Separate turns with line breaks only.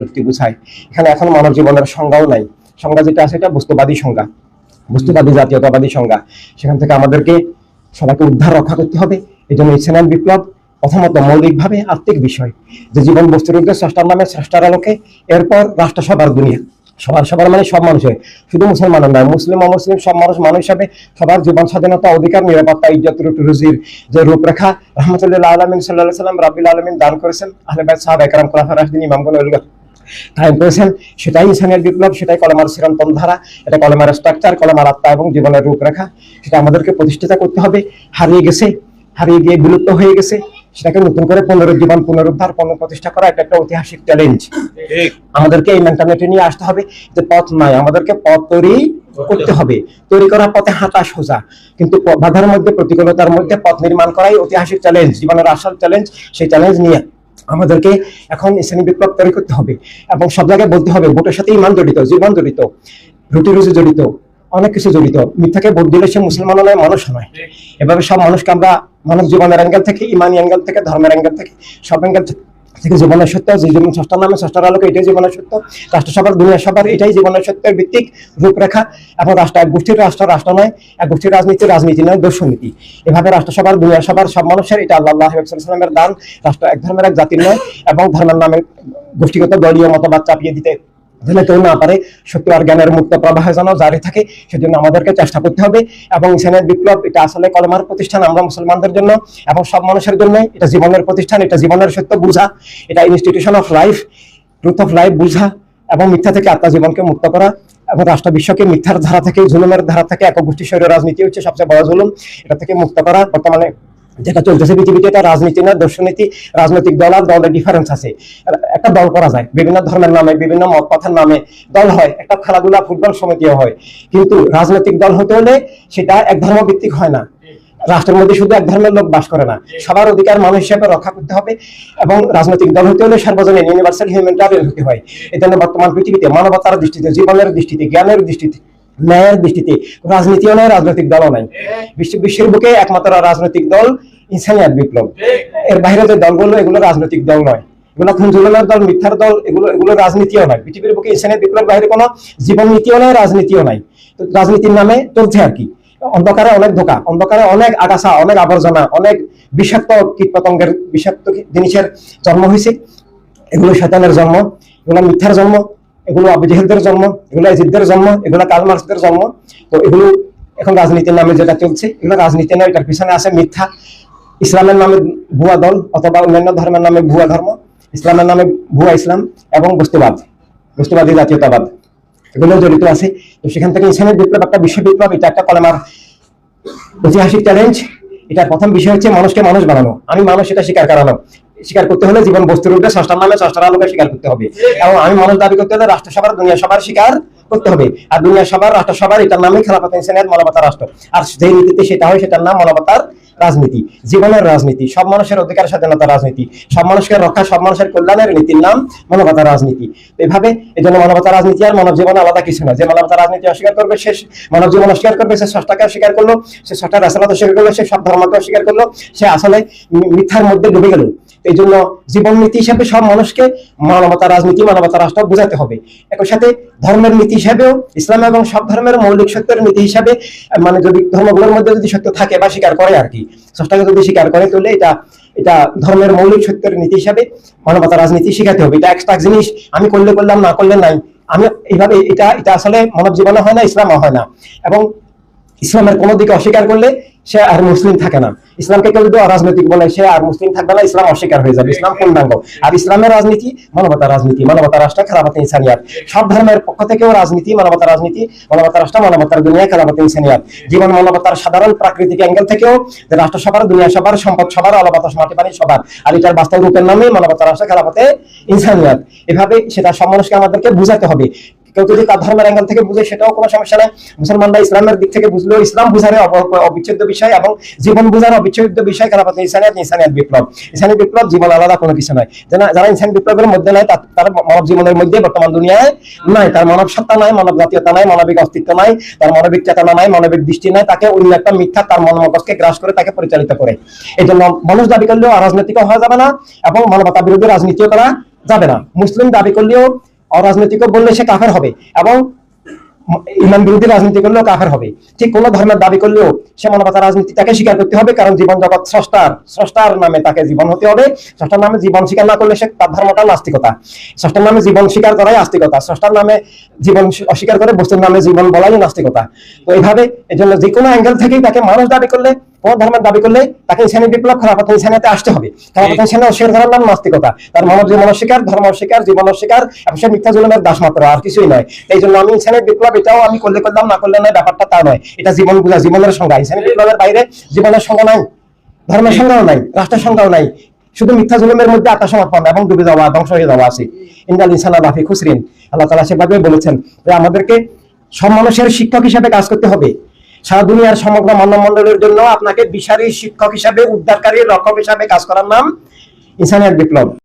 বুঝায়। এখানে এখন মানব জীবনের সংজ্ঞাও নাই। সংজ্ঞা যেটা আছে এটা বস্তুবাদী সংজ্ঞা, বস্তুবাদী জাতীয়তাবাদী সংজ্ঞা। সেখান থেকে আমাদেরকে সবাইকে উদ্ধার রক্ষা করতে হবে। এই জন্য ইসলাম বিপ্লব প্রথমত মৌলিকভাবে আত্মিক বিষয়, যে জীবন বস্তুর উদ্দেশ্য স্রষ্টার নামে স্রষ্টার আলোকে, এরপর রাষ্ট্র সবার দুনিয়া সবার মানে সব মানুষের, শুধু মুসলমান নয়, মুসলিম অমুসলিম সব মানুষ হিসাবে সবার জীবন স্বাধীনতা, অধিকার, নিরাপত্তা, ইজ্জত, রুজির যে রূপরেখা রহমতুল্লাহ আলমিন সাল্লাল্লাহু আলাইহি সাল্লাম রাব্বিল আলামিন দান করেছেন, আহলে বাইত সাহাবা একরাম খোলাফায়ে রাশিদিন ইমামগণ কায়েম করেছেন, সেটাই ইনসানিয়াত বিপ্লব, সেটাই কলেমার চিরন্তন ধারা, এটা কলেমার স্ট্রাকচার, কলেমার আত্মা এবং জীবনের রূপরেখা। সেটা আমাদেরকে প্রতিষ্ঠিত করতে হবে। হারিয়ে গিয়ে বিলুপ্ত হয়ে গেছে, সেটাকে নতুন করে পুনরুজ্জীবন, পুনরুদ্ধার, পুনঃপ্রতিষ্ঠা করা একটা ঐতিহাসিক চ্যালেঞ্জ। আমাদেরকে এই মেন্টালিটি নিয়ে আসতে হবে যে পথ নাই, আমাদেরকে পথ তৈরি করতে হবে। তৈরি করার পথে হাঁটা সোজা, কিন্তু বাধার মধ্যে, প্রতিকূলতার মধ্যে পথ নির্মাণ করাই ঐতিহাসিক চ্যালেঞ্জ, জীবনের আসল চ্যালেঞ্জ। সেই চ্যালেঞ্জ নিয়ে আমাদেরকে এখন ইসলামী বিপ্লব তৈরি করতে হবে এবং সব জায়গায় বলতে হবে ভোটের সাথে ইমান জড়িত, জীবন জড়িত, রুটি রুজি জড়িত, অনেক কিছু জড়িত। মিথ্যাকে ভোট দিলে সে মুসলমান নয়, মানুষ নয়। এভাবে সব মানুষকে আমরা মানব জীবনের অ্যাঙ্গেল থেকে, ইমানি অ্যাঙ্গেল থেকে, ধর্মের অ্যাঙ্গেল থেকে, সব অ্যাঙ্গেল থেকে জীবনের সত্য, যে জীবন স্রষ্টার নামে স্রষ্টার আলোকে, এটাই জীবনের সত্য। রাষ্ট্রসভার, দুনিয়া সবার, এটাই জীবনের সত্যের ভিত্তিক রূপরেখা। এবং রাষ্ট্র এক গোষ্ঠীর রাষ্ট্র নয়, এক গোষ্ঠীর রাজনীতি নয়, দর্শনীতি। এভাবে রাষ্ট্রসভার, দুনিয়া সবার, সব মানুষের, এটা আল্লাহ সাল্লামের দান। রাষ্ট্র এক ধর্মের, এক জাতির নয়, এবং ধর্মের নামে গোষ্ঠীগত দলীয় মতবাদ চাপিয়ে দিতে যেন কেউ না পারে। সত্য আর জ্ঞানের মুক্ত প্রবাহ যেন জারি থাকে, সেজন্য আমাদেরকে চেষ্টা করতে হবে। এবং ইসলামের বিপ্লব এটা আসলে কলেমার প্রতিষ্ঠান, আমরা মুসলমানদের জন্য এবং সব মানুষের জন্য। এটা জীবনের প্রতিষ্ঠান, এটা জীবনের সত্য বুঝা, এটা institution of life, truth of life বুঝা, এবং মিথ্যা থেকে আত্মা জীবনকে মুক্ত করা, এবং রাষ্ট্র বিশ্বকে মিথ্যার ধারা থেকে, জুলুমের ধারা থেকে, একক গোষ্ঠী শৈল রাজনীতি হচ্ছে সবচেয়ে বড় জুলুম, এটা থেকে মুক্ত করা। বর্তমানে যেটা চলতেছে পৃথিবীতে, এটা রাজনীতি না, দর্শনীতি। রাজনৈতিক দল আর দলের ডিফারেন্স আছে। একটা দল করা যায় বিভিন্ন ধর্মের নামে, বিভিন্ন মত কথার নামে দল হয়, একটা খেলাধুলা ফুটবল সমিতিও হয়, কিন্তু রাজনৈতিক দল হতে হলে সেটা এক ধর্ম ভিত্তিক হয় না। রাষ্ট্রের মধ্যে শুধু এক ধর্মের লোক বাস করে না, সবার অধিকার মানুষ হিসেবে রক্ষা করতে হবে। এবং রাজনৈতিক দল হতে হলে সার্বজনীন, ইউনিভার্সাল হিউম্যানিটেরিয়ান হতে হয়। এই জন্য বর্তমান পৃথিবীতে মানবতার দৃষ্টিতে, জীবনের দৃষ্টিতে, জ্ঞানের দৃষ্টিতে, ন্যায়ের দৃষ্টিতে রাজনীতিও নাই, রাজনৈতিক দলও নাই। বিশ্বের বুকে একমাত্র রাজনৈতিক দল ইনসানিয়াত বিপ্লব। এর বাইরে যে দলগুলো, এগুলো রাজনৈতিক দল নয়, এগুলো খুনজুলুমের দল, মিথ্যার দল, এগুলো রাজনীতিও নয়। পৃথিবীর বুকে ইনসানিয়াত বিপ্লব বাইরে কোনো জীবন নীতিও নাই, রাজনীতিও নাই। তো রাজনীতির নামে চলছে আর কি। অন্ধকারে অনেক ধোঁকা, অন্ধকারে অনেক আগাছা, অনেক আবর্জনা, অনেক বিষাক্ত কীটপতঙ্গের, বিষাক্ত জিনিসের জন্ম হয়েছে। এগুলো শয়তানের জন্ম, এগুলো মিথ্যার জন্ম, এগুলো আবু জেহেলদের জন্ম, এগুলো ইয়াজিদদের জন্ম, এগুলো কার্ল মার্কসদের জন্ম। তো এগুলো এখন রাজনীতির নামে যেটা চলছে, এগুলো রাজনীতি নয়, এটার পিছনে আছে মিথ্যা। ইসলামের নামে ভুয়া দল, অথবা অন্যান্য ধর্মের নামে ভুয়া ধর্ম, ইসলামের নামে ভুয়া ইসলাম, এবং বস্তুবাদী জাতীয়তাবাদ, এগুলো জড়িত আছে। তো সেখান থেকে ইসলামের বিপ্লব একটা বিশ্ব বিপ্লব, এটা একটা কলেমার ঐতিহাসিক চ্যালেঞ্জ। এটার প্রথম বিষয় হচ্ছে মানুষকে মানুষ বানানো। আমি মানুষ, এটা স্বীকার করতে হলে জীবন বস্তুর রূপে স্রষ্টার নামে স্রষ্টার আলোকে স্বীকার করতে হবে। এবং আমি মানুষ দাবি করতে হলে রাষ্ট্রসভার, দুনিয়া সবার স্বীকার করতে হবে। আর দুনিয়া সবার, রাষ্ট্রসভার, এটার নামে খেলাফত ইনসানিয়াত, মানবতার রাষ্ট্র। আর যেই নীতিতে সেটা হয়, সেটার নাম মানবতার রাজনীতি, জীবনের রাজনীতি, সব মানুষের অধিকার, স্বাধীনতার রাজনীতি, সব মানুষকে রক্ষা, সব মানুষের কল্যাণের নীতির নাম মানবতার রাজনীতি। এইভাবে এই জন্য মানবতার রাজনীতি আর মানব জীবন আলাদা কিছু না। যে মানবতার রাজনীতি অস্বীকার করবে, সে মানব জীবন অস্বীকার করবে, সে স্রষ্টাকে অস্বীকার করলো, সে স্রষ্টার রাসালাত অস্বীকার করলো, সে সব ধর্মকে অস্বীকার করলো, সে আসলে মিথ্যার মধ্যে ডুবে গেল। এই জন্য জীবন নীতি হিসাবে সব মানুষকে মানবতার রাজনীতি, মানবতার রাষ্ট্র বোঝাতে হবে। একই সাথে ধর্মের নীতি হিসাবেও ইসলাম এবং সব ধর্মের মৌলিক সত্যের নীতি হিসাবে, মানে যদি ধর্মগুলোর মধ্যে যদি সত্য থাকে বা স্বীকার করে আর কি, স্রষ্টাকে যদি স্বীকার করে, তাহলে এটা ধর্মের মৌলিক সত্যের নীতি হিসাবে মানবতার রাজনীতি শিখাতে হবে। এটা এক্সট্রা জিনিস, আমি করলে করলাম, না করলে নাই। আমি এইভাবে এটা আসলে মানব জীবনে হয় না, ইসলামও হয় না। এবং ইসলামের কোনো দিকে অস্বীকার করলে সে আর মুসলিম থাকে না। ইসলামকে কেউ যদি অরাজনৈতিক বলে, সে আর মুসলিম থাকবে না, ইসলাম অস্বীকার হয়ে যাবে, ইসলাম পূর্ণাঙ্গ। আর ইসলামের রাজনীতি মানবতার রাজনীতি, মানবতার রাষ্ট্র, খেলাফত ইনসানিয়াত। সব ধর্মের পক্ষ থেকেও রাজনীতি, মানবতার রাজনীতি, মানবতার রাষ্ট্র, মানবতার দুনিয়া, খেলাফত ইনসানিয়াত। জীবন মানবতার সাধারণ প্রাকৃতিক অ্যাঙ্গেল থেকেও যে রাষ্ট্র সবার, দুনিয়া সবার, সম্পদ সবার, আলো বাতাস মাটি পানি সবার, আর এটার বাস্তব রূপের নামে মানবতার রাষ্ট্র, খেলাফতে ইনসানিয়াত। এভাবে সেটা সব মানুষকে আমাদেরকে বুঝাতে হবে। কেউ যদি তার ধর্মের অ্যাঙ্গেল থেকে বুঝে, সেটাও কোনো সমস্যা নেই। মুসলমানরা ইসলামের দিক থেকে বুঝলেও ইসলাম বুঝার অবিচ্ছেদ্য বিষয়, এবং জীবন বুঝার অবিচ্ছেদ্য বিষয় খেলাফত ইনসানিয়াত বিপ্লব। ইনসানিয়াত বিপ্লব জীবন আলাদা কোনো কিছু নয়। যারা ইনসানিয়াত বিপ্লবের মধ্যে নাই, তার মানব জীবনের মধ্যে বর্তমান দুনিয়ায় নাই, তার মানব সত্তা নাই, মানব জাতীয়তা নাই, মানবিক অস্তিত্ব নাই, তার মানবিক চেতনা নাই, মানবিক দৃষ্টি নাই। তাকে অন্য একটা মিথ্যা তার মন মগজকে গ্রাস করে তাকে পরিচালিত করে। এই জন্য মানুষ দাবি করলেও রাজনৈতিক হওয়া যাবে না, এবং মানবতা বিরোধী রাজনীতিও করা যাবে না। মুসলিম দাবি করলেও অরাজনৈতিক বললে সে কাফের হবে, এবং ইমান বিরোধী রাজনীতি করলেও কাফের হবে। ঠিক কোন ধর্মের দাবি করলেও সে মানবতার রাজনীতি তাকে স্বীকার করতে হবে, কারণ জীবন জগৎ স্রষ্টার নামে তাকে জীবন হতে হবে। স্রষ্টার নামে জীবন স্বীকার না করলে সে তার ধর্মটা নাস্তিকতা। স্রষ্টার নামে জীবন স্বীকার করাই আস্তিকতা, স্রষ্টার নামে জীবন অস্বীকার করে বস্তুর নামে জীবন বলাই নাস্তিকতা। তো এইভাবে এই জন্য যে কোনো অ্যাঙ্গেল থেকেই তাকে মানুষ দাবি করলে, কোন ধর্মের দাবি করলে তাকে ইনসানি বিপ্লব, খেলাফত ইনসানিয়াতে আসতে হবে। খেলাফত ইনসানিয়াত অস্বীকার করার নাম নাস্তিকতা, তার মানব জীবন অস্বীকার, ধর্ম অস্বীকার, জীবন অস্বীকার, এবং সে মিথ্যা জুলুমের দাস মাত্র, আর কিছুই নয়। এই জন্য আমি ইনসানি বিপ্লব এটাও আমি করলে করলাম, না করলে নয়, ব্যাপারটা তা নয়। এটা জীবন বুঝা, জীবনের সংজ্ঞা। ইনসানি বিপ্লবের বাইরে জীবনের সংজ্ঞা নাই, ধর্মের সংজ্ঞাও নাই, রাষ্ট্রের সংজ্ঞাও নাই। শুধু মিথ্যা জুলুমের মধ্যে আত্মসমর্পণ এবং ডুবে যাওয়া, ধ্বংস হয়ে যাওয়া আছে। ইন্নাল ইনসানা লাফি খুসরিন, আল্লাহ তাআলা সেভাবে বলেছেন যে আমাদেরকে সব মানুষের শিক্ষক হিসেবে কাজ করতে হবে। সারা দুনিয়ার সমগ্র মানবমণ্ডলের জন্য আপনাকে দিশারি শিক্ষক হিসাবে, উদ্ধারকারী, রক্ষক হিসাবে কাজ করার নাম ইনসানিয়াত বিপ্লব।